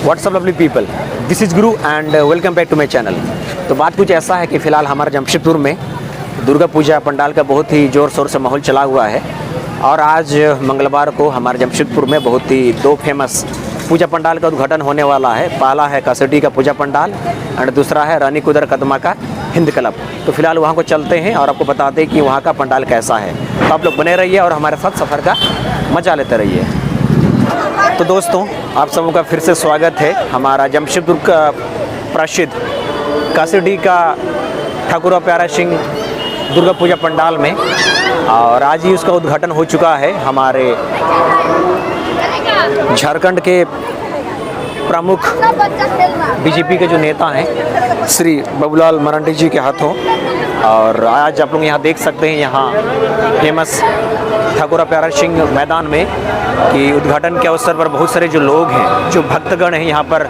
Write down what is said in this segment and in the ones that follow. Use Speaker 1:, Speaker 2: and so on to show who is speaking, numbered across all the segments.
Speaker 1: WhatsApp lovely people, this is Guru and welcome back to my channel. तो बात कुछ ऐसा है कि फ़िलहाल हमारे जमशेदपुर में दुर्गा पूजा पंडाल का बहुत ही ज़ोर शोर से माहौल चला हुआ है। और आज मंगलवार को हमारे जमशेदपुर में बहुत ही दो फेमस पूजा पंडाल का उद्घाटन होने वाला है। पहला है कासडी का पूजा पंडाल एंड दूसरा है रानी कुदर कदमा का हिंद क्लब। तो फिलहाल वहाँ को चलते हैं और आपको बताते हैं कि वहाँ का पंडाल कैसा है। तो आप लोग बने रहिए और हमारे साथ सफ़र का मजा लेते रहिए। तो दोस्तों, आप सबों का फिर से स्वागत है हमारा जमशेदपुर का प्रसिद्ध कासडी का ठाकुर प्यारा सिंह दुर्गा पूजा पंडाल में। और आज ही उसका उद्घाटन हो चुका है। हमारे झारखंड के प्रमुख बीजेपी के जो नेता हैं श्री बाबूलाल मरांडी जी के हाथों। और आज आप लोग यहाँ देख सकते हैं, यहाँ फेमस ठाकुर प्यारा सिंह मैदान में कि उद्घाटन के अवसर पर बहुत सारे जो लोग हैं, जो भक्तगण हैं, यहाँ पर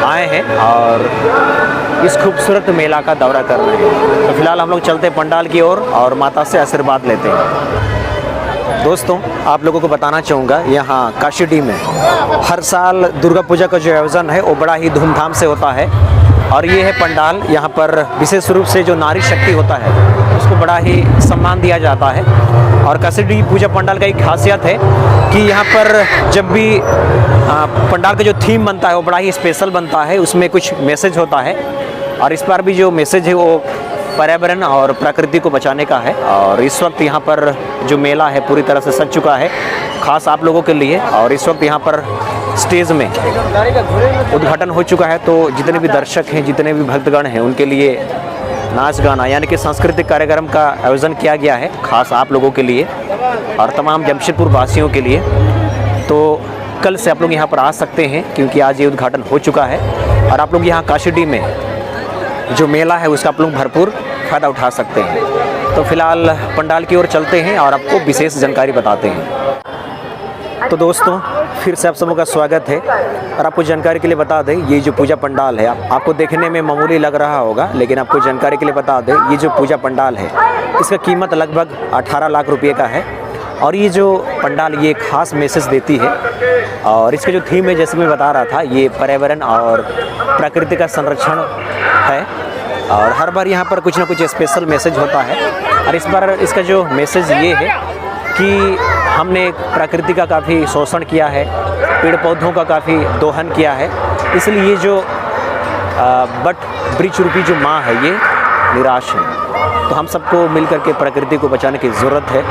Speaker 1: आए हैं और इस खूबसूरत मेला का दौरा कर रहे हैं। तो फिलहाल हम लोग चलते हैं पंडाल की ओर और माता से आशीर्वाद लेते हैं। दोस्तों, आप लोगों को बताना चाहूँगा, यहाँ कासडी में हर साल दुर्गा पूजा का जो आयोजन है वो बड़ा ही धूमधाम से होता है। और ये है पंडाल। यहाँ पर विशेष रूप से जो नारी शक्ति होता है उसको बड़ा ही सम्मान दिया जाता है। और कासडी पूजा पंडाल का एक खासियत है कि यहाँ पर जब भी पंडाल का जो थीम बनता है वो बड़ा ही स्पेशल बनता है, उसमें कुछ मैसेज होता है। और इस बार भी जो मैसेज है वो पर्यावरण और प्रकृति को बचाने का है। और इस वक्त यहाँ पर जो मेला है पूरी तरह से सज चुका है, खास आप लोगों के लिए। और इस वक्त यहाँ पर स्टेज में उद्घाटन हो चुका है, तो जितने भी दर्शक हैं, जितने भी भक्तगण हैं, उनके लिए नाच गाना यानी कि सांस्कृतिक कार्यक्रम का आयोजन किया गया है, खास आप लोगों के लिए और तमाम जमशेदपुर वासियों के लिए। तो कल से आप लोग यहाँ पर आ सकते हैं क्योंकि आज ये उद्घाटन हो चुका है। और आप लोग यहाँ कासडी में जो मेला है उसका आप लोग भरपूर फ़ायदा उठा सकते हैं। तो फिलहाल पंडाल की ओर चलते हैं और आपको विशेष जानकारी बताते हैं। तो दोस्तों, फिर से आप सबों का स्वागत है। और आपको जानकारी के लिए बता दें, ये जो पूजा पंडाल है आपको देखने में मामूली लग रहा होगा, लेकिन आपको जानकारी के लिए बता दें, ये जो पूजा पंडाल है इसका कीमत लगभग 18 लाख रुपये का है। और ये जो पंडाल ये खास मैसेज देती है। और इसका जो थीम है, जैसे मैं बता रहा था, ये पर्यावरण और प्रकृति का संरक्षण है। और हर बार यहाँ पर कुछ ना कुछ स्पेशल मैसेज होता है। और इस बार इसका जो मैसेज ये है कि हमने प्रकृति का काफ़ी शोषण किया है, पेड़ पौधों का काफ़ी दोहन किया है, इसलिए ये जो बट वृक्ष रूपी जो माँ है ये निराश है। तो हम सबको मिलकर के प्रकृति को बचाने की ज़रूरत है।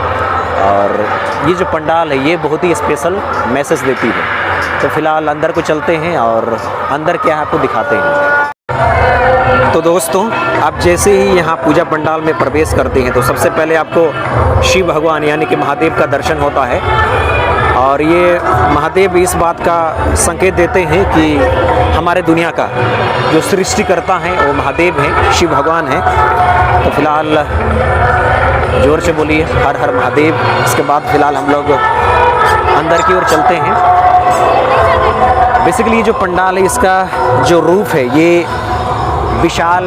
Speaker 1: और ये जो पंडाल है ये बहुत ही स्पेशल मैसेज देती है। तो फिलहाल अंदर को चलते हैं और अंदर क्या है आपको दिखाते हैं। तो दोस्तों, आप जैसे ही यहाँ पूजा पंडाल में प्रवेश करते हैं तो सबसे पहले आपको शिव भगवान यानी कि महादेव का दर्शन होता है। और ये महादेव इस बात का संकेत देते हैं कि हमारे दुनिया का जो सृष्टिकर्ता हैं वो महादेव हैं, शिव भगवान हैं। तो फिलहाल जोर से बोलिए हर हर महादेव। इसके बाद फिलहाल हम लोग अंदर की ओर चलते हैं। बेसिकली ये जो पंडाल है इसका जो रूप है ये विशाल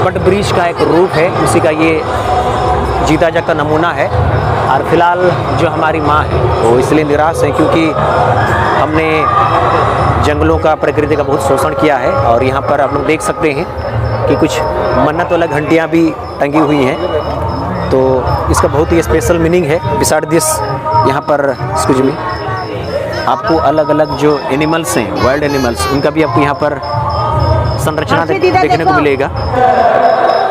Speaker 1: बट वृक्ष का एक रूप है, उसी का ये जीता जागता नमूना है। और फिलहाल जो हमारी माँ है वो इसलिए निराश है क्योंकि हमने जंगलों का, प्रकृति का बहुत शोषण किया है। और यहाँ पर आप लोग देख सकते हैं कि कुछ मन्नत वाला घंटियाँ भी टंगी हुई हैं। तो इसका बहुत ही स्पेशल मीनिंग है। बिसाइड दिस यहाँ पर एक्सक्यूज मी, आपको अलग अलग जो एनिमल्स हैं, वाइल्ड एनिमल्स, उनका भी आपको यहाँ पर संरचना देखने को मिलेगा।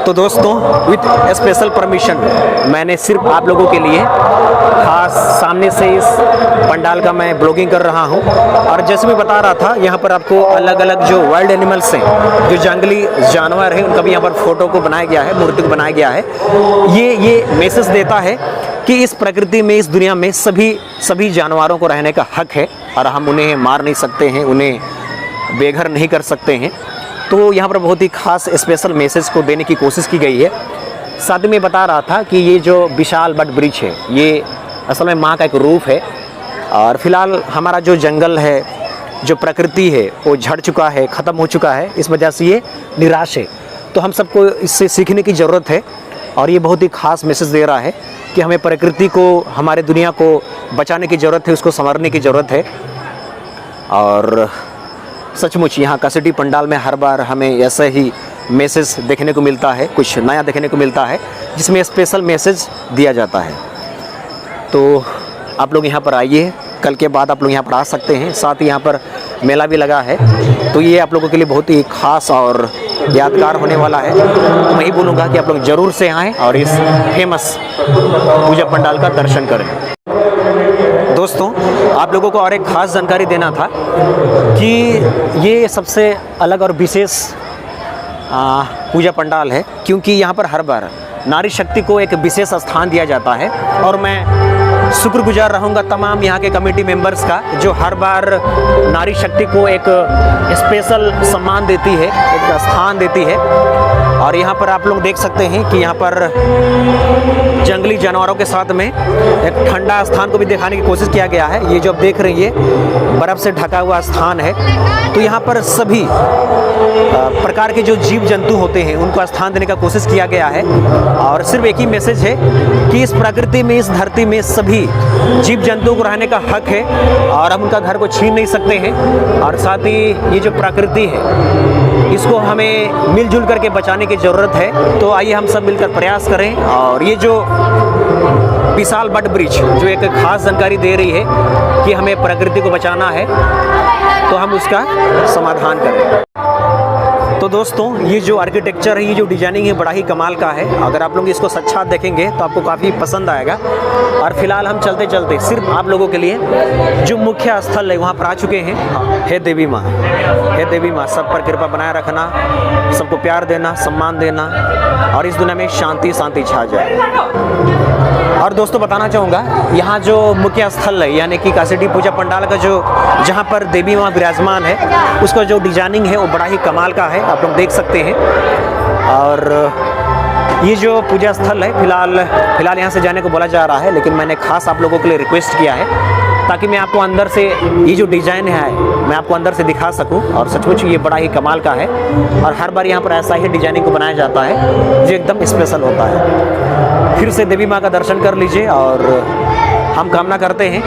Speaker 1: तो दोस्तों, विथ स्पेशल परमिशन मैंने सिर्फ आप लोगों के लिए खास सामने से इस पंडाल का मैं ब्लॉगिंग कर रहा हूं। और जैसे मैं बता रहा था, यहाँ पर आपको अलग अलग जो वाइल्ड एनिमल्स हैं, जो जंगली जानवर हैं, उनका भी यहाँ पर फोटो को बनाया गया है, मूर्ति को बनाया गया है। ये मैसेज देता है कि इस प्रकृति में, इस दुनिया में सभी जानवरों को रहने का हक है और हम उन्हें मार नहीं सकते हैं, उन्हें बेघर नहीं कर सकते हैं। तो यहाँ पर बहुत ही खास स्पेशल मैसेज को देने की कोशिश की गई है। साथ में बता रहा था कि ये जो विशाल बट वृक्ष है ये असल में माँ का एक रूप है। और फिलहाल हमारा जो जंगल है, जो प्रकृति है, वो झड़ चुका है, ख़त्म हो चुका है, इस वजह से ये निराश है। तो हम सबको इससे सीखने की ज़रूरत है। और ये बहुत ही खास मैसेज दे रहा है कि हमें प्रकृति को, हमारे दुनिया को बचाने की ज़रूरत है, उसको संवारने की ज़रूरत है। और सचमुच यहाँ कासीटी पंडाल में हर बार हमें ऐसा ही मैसेज देखने को मिलता है, कुछ नया देखने को मिलता है जिसमें स्पेशल मैसेज दिया जाता है। तो आप लोग यहाँ पर आइए, कल के बाद आप लोग यहाँ पर आ सकते हैं। साथ ही यहाँ पर मेला भी लगा है, तो ये आप लोगों के लिए बहुत ही ख़ास और यादगार होने वाला है। तो मैं ही बोलूँगा कि आप लोग ज़रूर से आएँ और इस फेमस पूजा पंडाल का दर्शन करें। दोस्तों, आप लोगों को और एक ख़ास जानकारी देना था कि ये सबसे अलग और विशेष पूजा पंडाल है, क्योंकि यहाँ पर हर बार नारी शक्ति को एक विशेष स्थान दिया जाता है। और मैं शुक्रगुजार रहूँगा तमाम यहाँ के कमेटी मेंबर्स का, जो हर बार नारी शक्ति को एक स्पेशल सम्मान देती है, एक स्थान देती है। और यहाँ पर आप लोग देख सकते हैं कि यहाँ पर जंगली जानवरों के साथ में एक ठंडा स्थान को भी दिखाने की कोशिश किया गया है। ये जो आप देख रही है बर्फ़ से ढका हुआ स्थान है। तो यहाँ पर सभी प्रकार के जो जीव जंतु होते हैं उनको स्थान देने का कोशिश किया गया है। और सिर्फ एक ही मैसेज है कि इस प्रकृति में, इस धरती में सभी जीव जंतुओं को रहने का हक है और हम उनका घर को छीन नहीं सकते हैं। और साथ ही ये जो प्रकृति है इसको हमें मिलजुल करके बचाने की ज़रूरत है। तो आइए हम सब मिलकर प्रयास करें। और ये जो विशाल बट ब्रिज जो एक खास जानकारी दे रही है कि हमें प्रकृति को बचाना है, तो हम उसका समाधान करें। तो दोस्तों, ये जो आर्किटेक्चर है, ये जो डिजाइनिंग है, बड़ा ही कमाल का है। अगर आप लोग इसको सच्चा देखेंगे तो आपको काफ़ी पसंद आएगा। और फिलहाल हम चलते चलते सिर्फ आप लोगों के लिए जो मुख्य स्थल है वहाँ पर आ चुके हैं। हे देवी माँ, हे देवी माँ, सब पर कृपा बनाए रखना, सबको प्यार देना, सम्मान देना और इस दुनिया में शांति शांति छा जाए। और दोस्तों, बताना चाहूँगा यहाँ जो मुख्य स्थल है यानी कि कासीटी पूजा पंडाल का जो जहाँ पर देवी माँ विराजमान है, उसका जो डिजाइनिंग है वो बड़ा ही कमाल का है, आप लोग देख सकते हैं। और ये जो पूजा स्थल है फिलहाल यहाँ से जाने को बोला जा रहा है, लेकिन मैंने खास आप लोगों के लिए रिक्वेस्ट किया है ताकि मैं आपको अंदर से ये जो डिज़ाइन है मैं आपको अंदर से दिखा सकूं। और सचमुच ये बड़ा ही कमाल का है और हर बार यहाँ पर ऐसा ही डिजाइनिंग को बनाया जाता है जो एकदम स्पेशल होता है। फिर से देवी माँ का दर्शन कर लीजिए और हम कामना करते हैं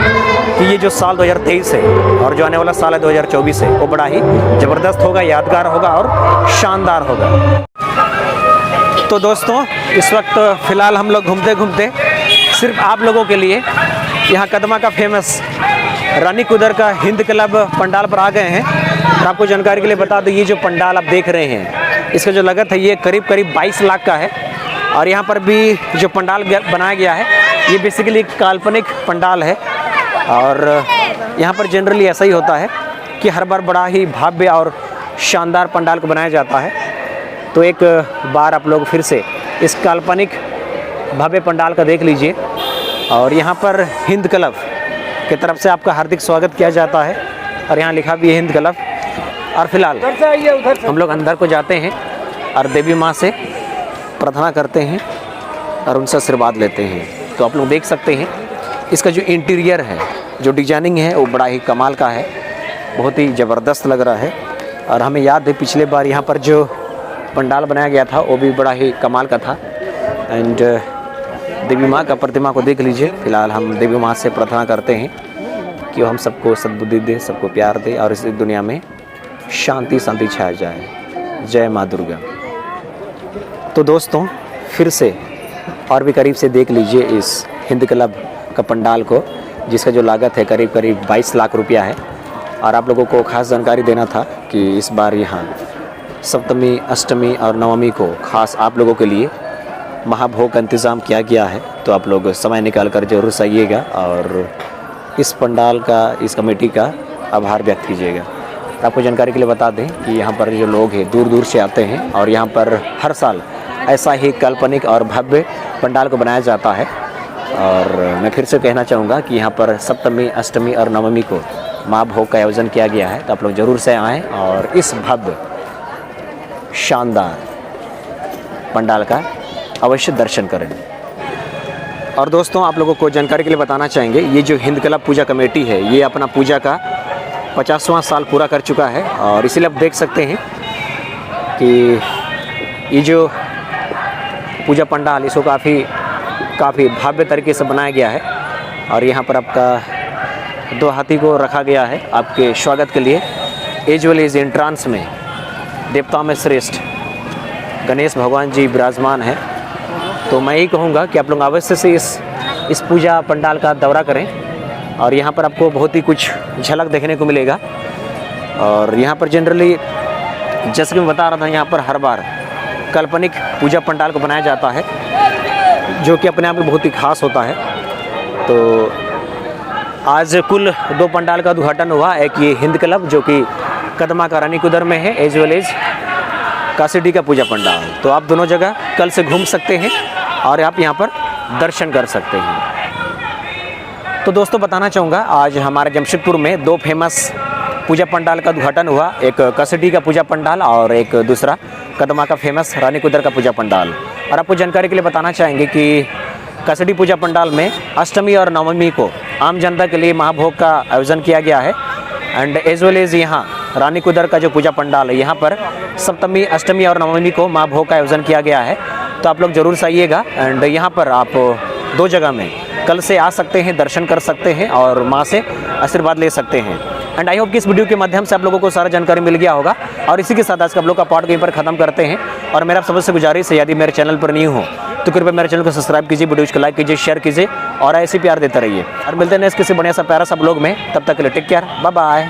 Speaker 1: कि ये जो साल 2023 है और जो आने वाला साल है 2024 है वो बड़ा ही ज़बरदस्त होगा, यादगार होगा और शानदार होगा। तो दोस्तों, इस वक्त फ़िलहाल हम लोग घूमते घूमते सिर्फ आप लोगों के लिए यहाँ कदमा का फेमस रानी कुदर का हिंद क्लब पंडाल पर आ गए हैं। और आपको जानकारी के लिए बता दें, ये जो पंडाल आप देख रहे हैं इसका जो लागत है ये करीब 22 लाख का है। और यहाँ पर भी जो पंडाल बनाया गया है ये बेसिकली एक काल्पनिक पंडाल है। और यहाँ पर जनरली ऐसा ही होता है कि हर बार बड़ा ही भव्य और शानदार पंडाल को बनाया जाता है। तो एक बार आप लोग फिर से इस काल्पनिक भव्य पंडाल का देख लीजिए। और यहाँ पर हिंद क्लब की तरफ से आपका हार्दिक स्वागत किया जाता है और यहाँ लिखा भी है हिंद क्लब। और फिलहाल हम लोग अंदर को जाते हैं और देवी माँ से प्रार्थना करते हैं और उनसे आशीर्वाद लेते हैं। तो आप लोग देख सकते हैं इसका जो इंटीरियर है, जो डिजाइनिंग है वो बड़ा ही कमाल का है, बहुत ही ज़बरदस्त लग रहा है। और हमें याद है पिछले बार यहाँ पर जो पंडाल बनाया गया था वो भी बड़ा ही कमाल का था। एंड देवी माँ का प्रतिमा को देख लीजिए। फिलहाल हम देवी माँ से प्रार्थना करते हैं कि वो हम सबको सद्बुद्धि दे, सबको प्यार दे और इस दुनिया में शांति शांति छा जाए। जय माँ दुर्गा। तो दोस्तों, फिर से और भी करीब से देख लीजिए इस हिंद क्लब का पंडाल को, जिसका जो लागत है करीब 22 लाख रुपया है। और आप लोगों को खास जानकारी देना था कि इस बार यहाँ सप्तमी, अष्टमी और नवमी को खास आप लोगों के लिए महाभोग का इंतज़ाम किया गया है। तो आप लोग समय निकाल कर जरूर से आइएगा और इस पंडाल का, इस कमेटी का आभार व्यक्त कीजिएगा। आपको जानकारी के लिए बता दें कि यहाँ पर जो लोग हैं दूर दूर से आते हैं और यहाँ पर हर साल ऐसा ही काल्पनिक और भव्य पंडाल को बनाया जाता है। और मैं फिर से कहना चाहूँगा कि यहाँ पर सप्तमी, अष्टमी और नवमी को महाभोग का आयोजन किया गया है। तो आप लोग ज़रूर से आएँ और इस भव्य शानदार पंडाल का अवश्य दर्शन करें। और दोस्तों, आप लोगों को जानकारी के लिए बताना चाहेंगे, ये जो हिंद क्लब पूजा कमेटी है ये अपना पूजा का 50वां साल पूरा कर चुका है। और इसीलिए आप देख सकते हैं कि ये जो पूजा पंडाल इसको काफ़ी भव्य तरीके से बनाया गया है। और यहाँ पर आपका 2 हाथी को रखा गया है आपके स्वागत के लिए। एज वेल एज एंट्रांस में देवताओं में श्रेष्ठ गणेश भगवान जी विराजमान हैं। तो मैं यही कहूँगा कि आप लोग अवश्य से इस पूजा पंडाल का दौरा करें और यहाँ पर आपको बहुत ही कुछ झलक देखने को मिलेगा। और यहाँ पर जनरली जैसे कि मैं बता रहा था, यहाँ पर हर बार काल्पनिक पूजा पंडाल को बनाया जाता है जो कि अपने आप में बहुत ही खास होता है। तो आज कुल 2 पंडाल का उद्घाटन हुआ। एक ये हिंद क्लब जो कि कदमा का रानी कुदर में है, एज वेल एज काशीडी का पूजा पंडाल। तो आप दोनों जगह कल से घूम सकते हैं और आप यहाँ पर दर्शन कर सकते हैं। तो दोस्तों बताना चाहूँगा, आज हमारे जमशेदपुर में 2 फेमस पूजा पंडाल का उद्घाटन हुआ। एक काशीडी का पूजा पंडाल और एक दूसरा कदमा का फेमस रानी कुदर का पूजा पंडाल। और आपको जानकारी के लिए बताना चाहेंगे कि काशीडी पूजा पंडाल में अष्टमी और नवमी को आम जनता के लिए महाभोग का आयोजन किया गया है। एंड एज वेल एज यहाँ रानी कुदर का जो पूजा पंडाल है, यहाँ पर सप्तमी, अष्टमी और नवमी को महाभोग का आयोजन किया गया है। तो आप लोग ज़रूर से आइएगा। एंड यहाँ पर आप 2 जगह में कल से आ सकते हैं, दर्शन कर सकते हैं और माँ से आशीर्वाद ले सकते हैं। एंड आई होप कि इस वीडियो के माध्यम से आप लोगों को सारा जानकारी मिल गया होगा। और इसी के साथ आज का आप लोग का पार्ट यहीं पर खत्म करते हैं। और मेरा आप सबसे गुजारिश है, यदि मेरे चैनल पर न्यू हो तो कृपया मेरे चैनल को सब्सक्राइब कीजिए, वीडियोज़ को लाइक कीजिए, शेयर कीजिए और ऐसे प्यार देते रहिए। और मिलते हैं नेक्स्ट किसी बढ़िया सा प्यारा सा ब्लॉग में। तब तक के लिए टेक केयर, बाय बाय।